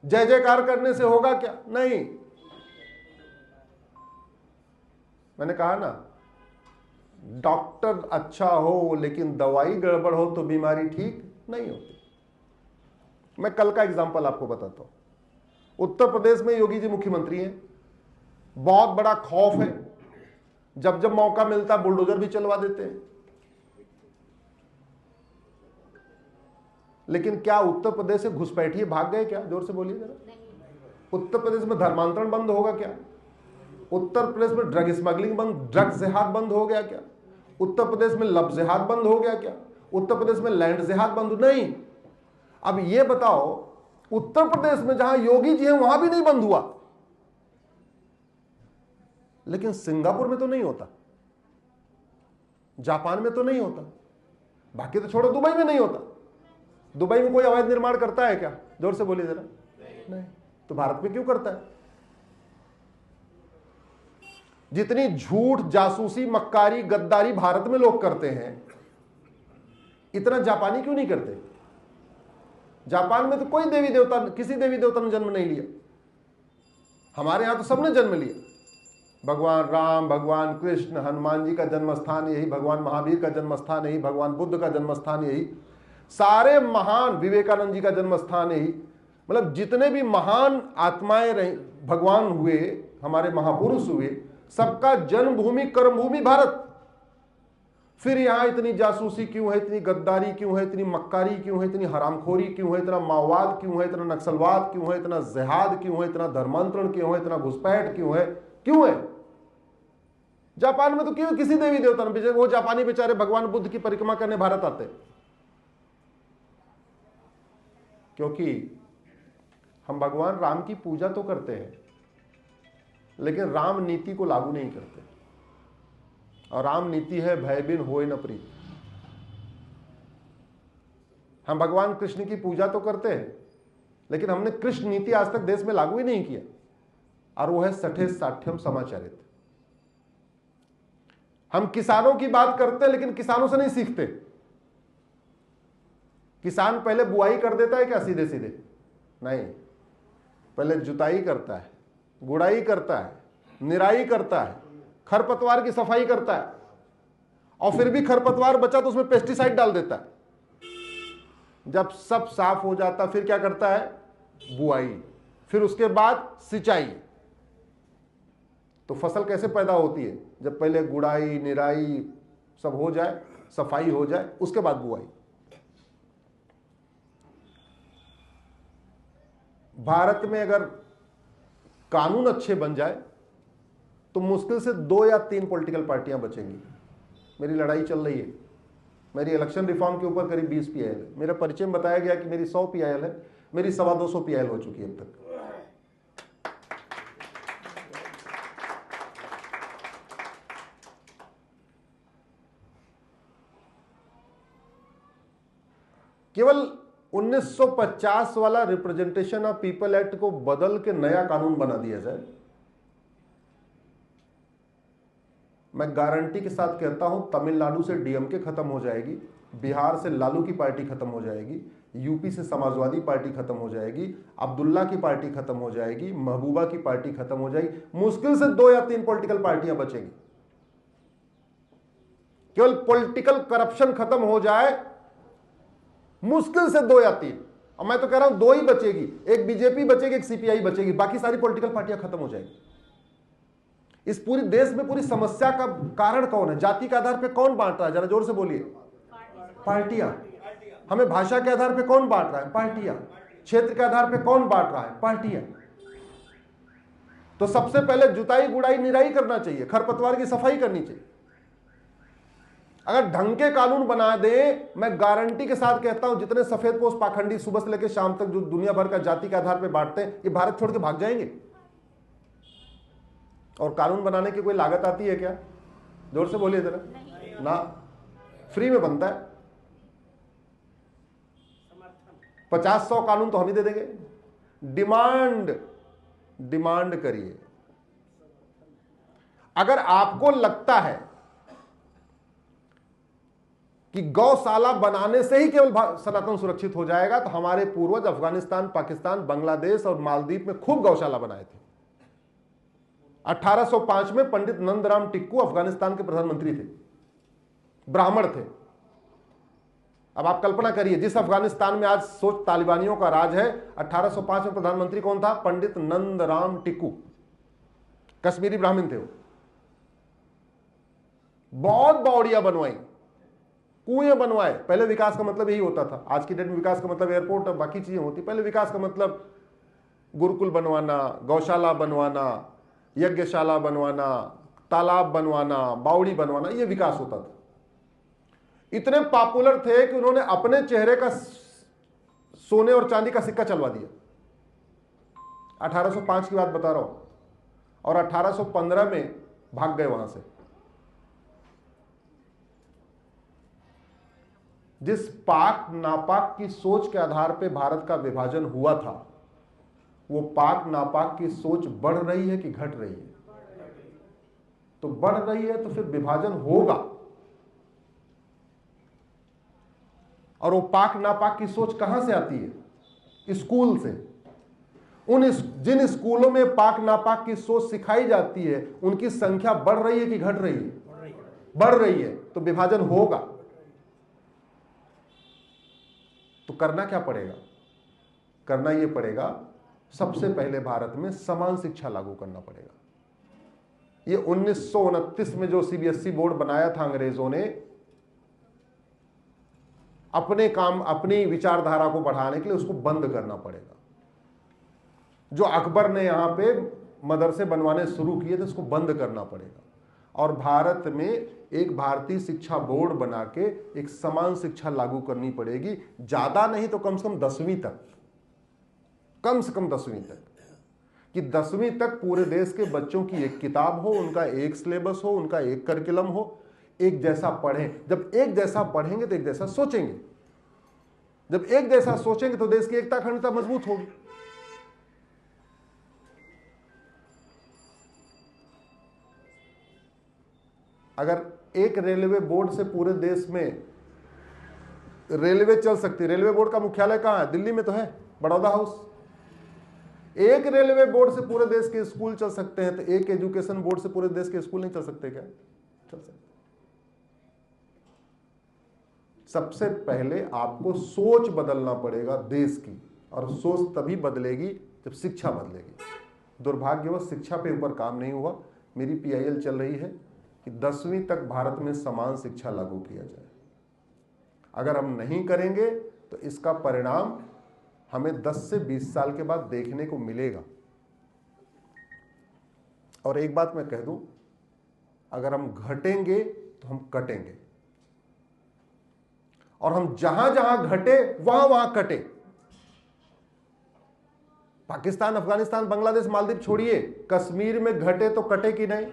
जय जयकार करने से होगा क्या? नहीं। मैंने कहा ना, डॉक्टर अच्छा हो लेकिन दवाई गड़बड़ हो तो बीमारी ठीक नहीं होती। मैं कल का एग्जांपल आपको बताता हूं। उत्तर प्रदेश में योगी जी मुख्यमंत्री हैं, बहुत बड़ा खौफ है, जब जब मौका मिलता बुलडोजर भी चलवा देते हैं। लेकिन क्या उत्तर प्रदेश से घुसपैठिए भाग गए क्या? जोर से बोलिए जरा। उत्तर प्रदेश में धर्मांतरण बंद होगा क्या? उत्तर प्रदेश में ड्रग स्मगलिंग बंद, ड्रग जिहाद बंद हो गया क्या? उत्तर प्रदेश में लव जिहाद बंद हो गया क्या? उत्तर प्रदेश में लैंड जिहाद बंद नहीं। अब ये बताओ, उत्तर प्रदेश में जहां योगी जी हैं वहां भी नहीं बंद हुआ, लेकिन सिंगापुर में तो नहीं होता, जापान में तो नहीं होता, बाकी तो छोड़ो, दुबई में नहीं होता। दुबई में कोई अवैध निर्माण करता है क्या? जोर से बोलिए जरा। नहीं। तो भारत में क्यों करता है? जितनी झूठ, जासूसी, मक्कारी, गद्दारी भारत में लोग करते हैं, इतना जापानी क्यों नहीं करते? जापान में तो कोई देवी देवता, किसी देवी देवता ने जन्म नहीं लिया। हमारे यहां तो सबने जन्म लिया। भगवान राम, भगवान कृष्ण, हनुमान जी का जन्म स्थान यही, भगवान महावीर का जन्म स्थान यही, भगवान बुद्ध का जन्म स्थान यही, सारे महान, विवेकानंद जी का जन्म स्थान यही। मतलब जितने भी महान आत्माएं रही, भगवान हुए, हमारे महापुरुष हुए, सबका जन्मभूमि, कर्मभूमि भारत। फिर यहां इतनी जासूसी क्यों है, इतनी गद्दारी क्यों है, इतनी मक्कारी क्यों है, इतनी हरामखोरी क्यों है, इतना माओवाद क्यों है, इतना नक्सलवाद क्यों है, इतना जिहाद क्यों है, इतना धर्मांतरण क्यों है, इतना घुसपैठ क्यों है? क्यों है? जापान में तो क्यों किसी देवी देवता ने, वो जापानी बेचारे भगवान बुद्ध की परिक्रमा करने भारत आते, क्योंकि हम भगवान राम की पूजा तो करते हैं, लेकिन राम नीति को लागू नहीं करते। और राम नीति है भय बिन होए न प्रीत। हम भगवान कृष्ण की पूजा तो करते हैं, लेकिन हमने कृष्ण नीति आज तक देश में लागू ही नहीं किया, और वो है सठे साठ्यम समाचारित। हम किसानों की बात करते हैं, लेकिन किसानों से नहीं सीखते। किसान पहले बुआई कर देता है क्या सीधे सीधे? नहीं, पहले जुताई करता है, गुड़ाई करता है, निराई करता है, खरपतवार की सफाई करता है, और फिर भी खरपतवार बचा तो उसमें पेस्टिसाइड डाल देता है। जब सब साफ हो जाता फिर क्या करता है? बुआई, फिर उसके बाद सिंचाई। तो फसल कैसे पैदा होती है? जब पहले गुड़ाई, निराई सब हो जाए, सफाई हो जाए, उसके बाद बुआई। भारत में अगर कानून अच्छे बन जाए तो मुश्किल से 2 या 3 पॉलिटिकल पार्टियां बचेंगी। मेरी लड़ाई चल रही है, मेरी इलेक्शन रिफॉर्म के ऊपर करीब 20 PIL है। मेरा परिचय में बताया गया कि मेरी 100 PIL है, मेरी 225 PIL हो चुकी है अब तक। केवल 1950 वाला रिप्रेजेंटेशन ऑफ पीपल एक्ट को बदल के नया कानून बना दिया जाए, मैं गारंटी के साथ कहता हूं तमिलनाडु से DMK खत्म हो जाएगी, बिहार से लालू की पार्टी खत्म हो जाएगी, यूपी से समाजवादी पार्टी खत्म हो जाएगी, अब्दुल्ला की पार्टी खत्म हो जाएगी, महबूबा की पार्टी खत्म हो जाएगी। मुश्किल से 2 या 3 पॉलिटिकल पार्टियां बचेंगी। केवल पॉलिटिकल करप्शन खत्म हो जाए, मुश्किल से 2 या 3, और मैं तो कह रहा हूं 2 ही बचेगी, एक बीजेपी बचेगी, एक CPI बचेगी, बाकी सारी पॉलिटिकल पार्टियां खत्म हो जाएगी। इस पूरी देश में पूरी समस्या का कारण कौन है? जाति के आधार पे कौन बांट रहा है? जरा जोर से बोलिए। पार्टियां। हमें भाषा के आधार पे कौन बांट रहा है? पार्टियां। क्षेत्र के आधार पे कौन बांट रहा है? पार्टियां। तो सबसे पहले जुताई, गुड़ाई, निराई करना चाहिए, खरपतवार की सफाई करनी चाहिए। अगर ढंग के कानून बना दे, मैं गारंटी के साथ कहता हूं जितने सफेदपोश पाखंडी सुबह से लेकर शाम तक जो दुनिया भर का जाति के आधार पर बांटते हैं, ये भारत छोड़ के भाग जाएंगे। और कानून बनाने की कोई लागत आती है क्या? जोर से बोलिए जरा। ना, फ्री में बनता है। 50-100 कानून तो हम ही दे देंगे। डिमांड करिए। अगर आपको लगता है कि गौशाला बनाने से ही केवल सनातन सुरक्षित हो जाएगा, तो हमारे पूर्वज अफगानिस्तान, पाकिस्तान, बांग्लादेश और मालदीव में खूब गौशाला बनाए थे। 1805 में पंडित नंदराम टिक्कू अफगानिस्तान के प्रधानमंत्री थे, ब्राह्मण थे। अब आप कल्पना करिए, जिस अफगानिस्तान में आज सोच तालिबानियों का राज है, 1805 में प्रधानमंत्री कौन था? पंडित नंदराम टिक्कू, कश्मीरी ब्राह्मण थे वो। बहुत बावड़ियां बनवाई, कुएं बनवाए। पहले विकास का मतलब यही होता था। आज की डेट में विकास का मतलब एयरपोर्ट और बाकी चीजें होती, पहले विकास का मतलब गुरुकुल बनवाना, गौशाला बनवाना, यज्ञशाला बनवाना, तालाब बनवाना, बावड़ी बनवाना, यह विकास होता था। इतने पॉपुलर थे कि उन्होंने अपने चेहरे का सोने और चांदी का सिक्का चलवा दिया। 1805 की बात बता रहा हूं, और 1815 में भाग गए वहां से। जिस पाक नापाक की सोच के आधार पे भारत का विभाजन हुआ था, वो पाक नापाक की सोच बढ़ रही है कि घट रही है? तो बढ़ रही है, तो फिर विभाजन होगा। और वो पाक नापाक की सोच कहां से आती है? स्कूल से। जिन स्कूलों में पाक नापाक की सोच सिखाई जाती है, उनकी संख्या बढ़ रही है कि घट रही है? बढ़ रही है। तो विभाजन होगा। तो करना क्या पड़ेगा? करना यह पड़ेगा, सबसे पहले भारत में समान शिक्षा लागू करना पड़ेगा। ये 1929 में जो सीबीएसई बोर्ड बनाया था अंग्रेजों ने, अपनी विचारधारा को बढ़ाने के लिए, उसको बंद करना पड़ेगा। जो अकबर ने यहां पे मदरसे बनवाने शुरू किए थे, उसको बंद करना पड़ेगा। और भारत में एक भारतीय शिक्षा बोर्ड बना के एक समान शिक्षा लागू करनी पड़ेगी। ज्यादा नहीं तो कम से कम 10वीं तक, कम से कम 10वीं तक, कि 10वीं तक पूरे देश के बच्चों की एक किताब हो, उनका एक सिलेबस हो, उनका एक करिकुलम हो, एक जैसा पढ़ें। जब एक जैसा पढ़ेंगे तो एक जैसा सोचेंगे। जब एक जैसा सोचेंगे तो देश की एकता अखंडता मजबूत होगी। अगर एक रेलवे बोर्ड से पूरे देश में रेलवे चल सकती है, रेलवे बोर्ड का मुख्यालय कहां है? दिल्ली में तो है, बड़ौदा हाउस। एक रेलवे बोर्ड से पूरे देश के स्कूल चल सकते हैं, तो एक एजुकेशन बोर्ड से पूरे देश के स्कूल नहीं चल सकते क्या? चल सकते। सबसे पहले आपको सोच बदलना पड़ेगा देश की, और सोच तभी बदलेगी जब शिक्षा बदलेगी। दुर्भाग्यवश शिक्षा पे ऊपर काम नहीं हुआ। मेरी पीआईएल चल रही है कि 10वीं तक भारत में समान शिक्षा लागू किया जाए। अगर हम नहीं करेंगे तो इसका परिणाम हमें 10 से 20 साल के बाद देखने को मिलेगा। और एक बात मैं कह दूं, अगर हम घटेंगे तो हम कटेंगे, और हम जहां जहां घटे वहां वहां कटे। पाकिस्तान, अफगानिस्तान, बांग्लादेश, मालदीव छोड़िए, कश्मीर में घटे तो कटे कि नहीं?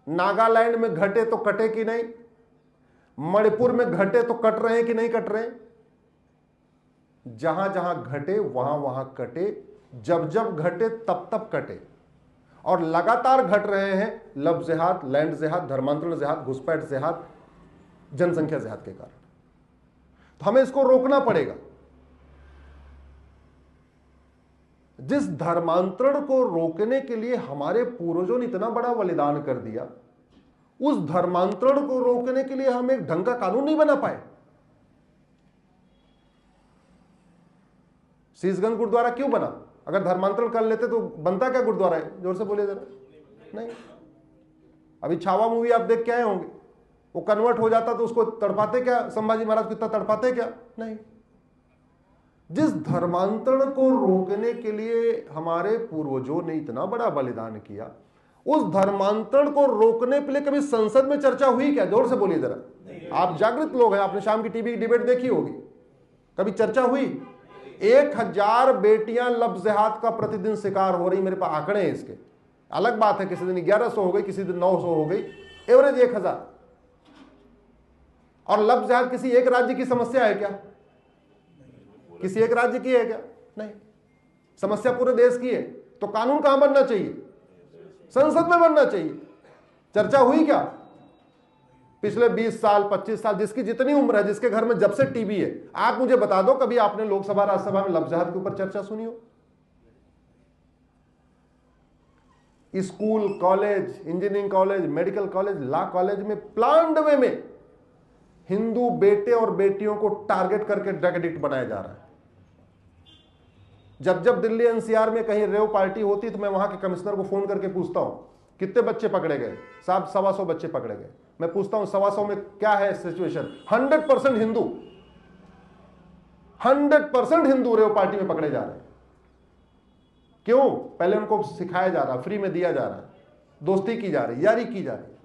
नागालैंड में घटे तो कटे कि नहीं? मणिपुर में घटे तो कट रहे हैं कि नहीं कट रहे हैं? जहां जहां घटे वहां वहां कटे, जब जब घटे तब तब कटे, और लगातार घट रहे हैं लव जिहाद, लैंड जिहाद, धर्मांतरण जिहाद, घुसपैठ जिहाद, जनसंख्या जिहाद के कारण। तो हमें इसको रोकना पड़ेगा। जिस धर्मांतरण को रोकने के लिए हमारे पूर्वजों ने इतना बड़ा बलिदान कर दिया, उस धर्मांतरण को रोकने के लिए हम एक ढंग का कानून नहीं बना पाए। शीशगंज गुरुद्वारा क्यों बना? अगर धर्मांतरण कर लेते तो बनता क्या गुरुद्वारा है? जोर से बोलिए जरा। नहीं। अभी छावा मूवी आप देख के आए होंगे, वो कन्वर्ट हो जाता तो उसको तड़पाते क्या? संभाजी महाराज को इतना तड़पाते क्या? नहीं। जिस धर्मांतरण को रोकने के लिए हमारे पूर्वजों ने इतना बड़ा बलिदान किया, उस धर्मांतरण को रोकने के लिए कभी संसद में चर्चा हुई क्या? जोर से बोलिए जरा। आप जागृत लोग हैं, आपने शाम की टीवी की डिबेट देखी होगी, कभी चर्चा हुई? 1000 बेटियां लव जिहाद का प्रतिदिन शिकार हो रही। मेरे पास आंकड़े हैं इसके। अलग बात है किसी दिन 1100 हो गई, किसी दिन 900 हो गई, एवरेज 1000। और लव जिहाद किसी एक राज्य की समस्या है क्या? किसी एक राज्य की है क्या? नहीं। समस्या पूरे देश की है। तो कानून कहां बनना चाहिए? संसद में बनना चाहिए। चर्चा हुई क्या? पिछले 20 साल 25 साल जिसकी जितनी उम्र है, जिसके घर में जब से टीवी है, आप मुझे बता दो कभी आपने लोकसभा राज्यसभा में लव जिहाद के ऊपर चर्चा सुनी हो? School, college, engineering college, medical college, law college में प्लान्ड वे में हिंदू बेटे और बेटियों को टारगेट करके ड्रग एडिक्ट बनाया जा रहा है। जब जब दिल्ली एनसीआर में कहीं रेव पार्टी होती तो मैं वहां के कमिश्नर को फोन करके पूछता हूं कितने बच्चे पकड़े गए? साहब 125 बच्चे पकड़े गए। मैं पूछता हूं 125 में क्या है situation? 100% Hindu, 100% Hindu rave party में पकड़े जा रहे हैं। क्यों? पहले उनको सिखाया जा रहा, फ्री में दिया जा रहा है, दोस्ती की जा रही, यारी की जा रही।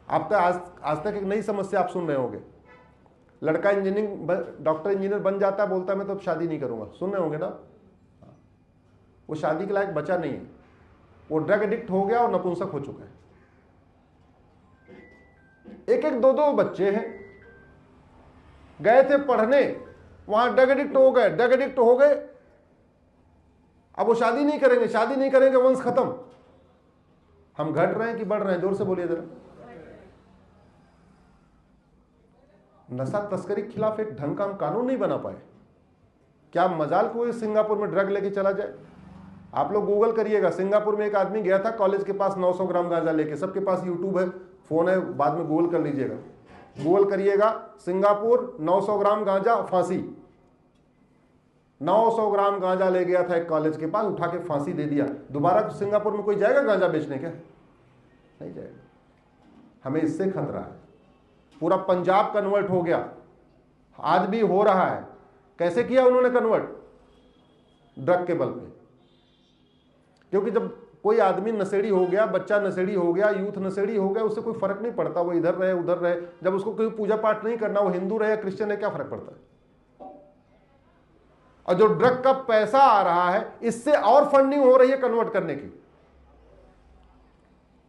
आप तक आज तक एक नई समस्या आप सुन रहे होंगे, लड़का इंजीनियरिंग डॉक्टर इंजीनियर बन जाता है, बोलता है मैं तो शादी नहीं करूंगा। सुन रहे होंगे ना? वो शादी के लायक बचा नहीं है, वो ड्रग एडिक्ट हो गया और नपुंसक हो चुका है। एक एक दो बच्चे हैं, गए थे पढ़ने, वहां ड्रग एडिक्ट हो गए, ड्रग एडिक्ट हो गए। अब वो शादी नहीं करेंगे, शादी नहीं करेंगे, वंश खत्म। हम घट रहे हैं कि बढ़ रहे हैं? जोर से बोलिए जरा। नशा तस्करी के खिलाफ एक ढंग का हम कानून नहीं बना पाए। क्या मजाल कोई सिंगापुर में ड्रग लेके चला जाए? आप लोग गूगल करिएगा, सिंगापुर में एक आदमी गया था कॉलेज के पास 900 ग्राम गांजा लेके। सबके पास यूट्यूब है, फोन है, बाद में गूगल कर लीजिएगा। गूगल करिएगा सिंगापुर 900 ग्राम गांजा फांसी। 900 ग्राम गांजा ले गया था एक कॉलेज के पास, उठा के फांसी दे दिया। दोबारा सिंगापुर में कोई जाएगा गांजा बेचने? क्या नहीं जाएगा। हमें इससे खतरा है। पूरा पंजाब कन्वर्ट हो गया, आज भी हो रहा है। कैसे किया उन्होंने कन्वर्ट? ड्रग के बल पे। क्योंकि जब कोई आदमी नशेड़ी हो गया, बच्चा नशेड़ी हो गया, यूथ नशेड़ी हो गया, उससे कोई फर्क नहीं पड़ता वो इधर रहे उधर रहे। जब उसको कोई पूजा पाठ नहीं करना, वो हिंदू रहे या क्रिश्चियन है, क्या फर्क पड़ता है? और जो ड्रग का पैसा आ रहा है, इससे और फंडिंग हो रही है कन्वर्ट करने की।